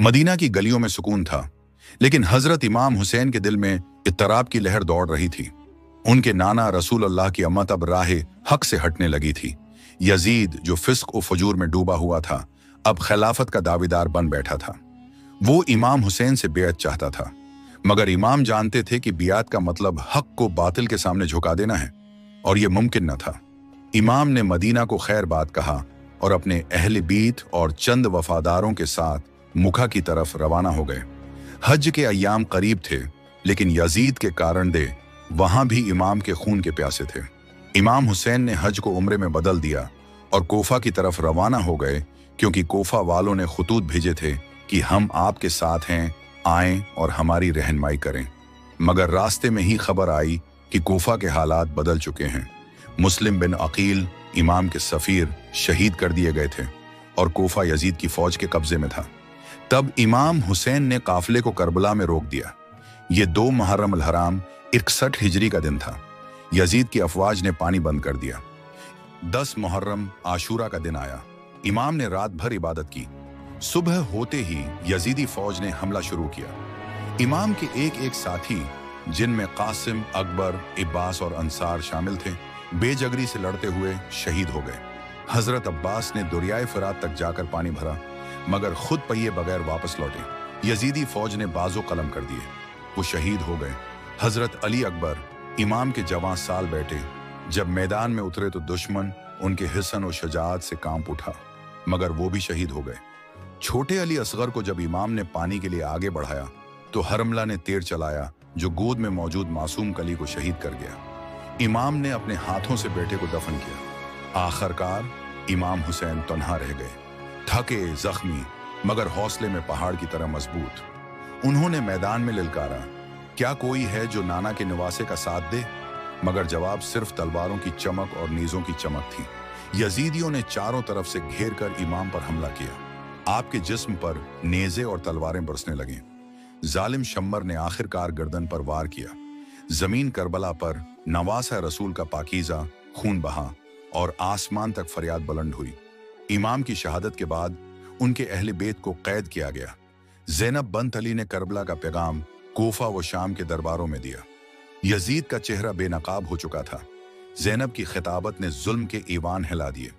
Medina की गलियों में सुकून था, लेकिन हजरत इमाम हुसैन के दिल में इत्तराब की लहर दौड़ रही थी। उनके नाना रसूल अल्लाह की अम्मत अब राह हक से हटने लगी थी। यजीद, जो फिस्क और फजूर में डूबा हुआ था, अब खिलाफत का दावेदार बन बैठा था। वो इमाम हुसैन से बेअत चाहता था, मगर इमाम जानते थे कि बियात का मतलब हक को बातिल के सामने झुका देना है, और यह मुमकिन न था। इमाम ने मदीना को खैर बात कहा और अपने अहले बीत और चंद वफादारों के साथ मुखा की तरफ रवाना हो गए। हज के अय्याम करीब थे, लेकिन यजीद के कारण दे वहां भी इमाम के खून के प्यासे थे। इमाम हुसैन ने हज को उम्रे में बदल दिया और कोफा की तरफ रवाना हो गए, क्योंकि कोफा वालों ने खुतूत भेजे थे कि हम आपके साथ हैं, आएं और हमारी रहनुमाई करें। मगर रास्ते में ही खबर आई कि कोफा के हालात बदल चुके हैं। मुस्लिम बिन अकील, इमाम के सफीर, शहीद कर दिए गए थे और कोफा यजीद की फौज के कब्जे में था। तब इमाम हुसैन ने काफिले को करबला में रोक दिया। ये 2 मुहर्रम अल हराम 61 हिजरी का दिन था। यजीद की अफवाज ने पानी बंद कर दिया। 10 मुहर्रम आशूरा का दिन आया। इमाम ने रात भर इबादत की। सुबह होते ही यजीदी फौज ने हमला शुरू किया। इमाम के एक साथी, जिनमें कासिम, अकबर, इब्बास और अंसार शामिल थे, बेजगरी से लड़ते हुए शहीद हो गए। हजरत अब्बास ने दरियाए फरात तक जाकर पानी भरा, मगर खुद पहिए बगैर वापस लौटे। यजीदी फौज ने बाजो कलम कर दिए, वो शहीद हो गए। हजरत अली अकबर, इमाम के जवां साल बैठे, जब मैदान में उतरे तो दुश्मन उनके हिस्सन और शजाअत से कांप उठा, मगर वो भी शहीद हो गए। छोटे अली असगर को जब इमाम ने पानी के लिए आगे बढ़ाया तो हरमला ने तीर चलाया, जो गोद में मौजूद मासूम कली को शहीद कर गया। इमाम ने अपने हाथों से बेटे को दफन किया। आखिरकार इमाम हुसैन तन्हा रह गए, थके, जख्मी, मगर हौसले में पहाड़ की तरह मजबूत। उन्होंने मैदान में ललकारा, क्या कोई है जो नाना के निवासे का साथ दे? मगर जवाब सिर्फ तलवारों की चमक और नीजों की चमक थी। यजीदियों ने चारों तरफ से घेर कर इमाम पर हमला किया। आपके जिस्म पर नेज़े और तलवारें बरसने लगे। जालिम शम्मर ने आखिरकार गर्दन पर वार किया। जमीन करबला पर नवासा रसूल का पाकीज़ा खून बहा और आसमान तक फरियाद बुलंद हुई। इमाम की शहादत के बाद उनके अहले बेत को कैद किया गया। ज़ैनब बंत अली ने करबला का पैगाम कोफा व शाम के दरबारों में दिया। यजीद का चेहरा बेनकाब हो चुका था। ज़ैनब की खिताबत ने जुल्म के ईवान हिला दिए।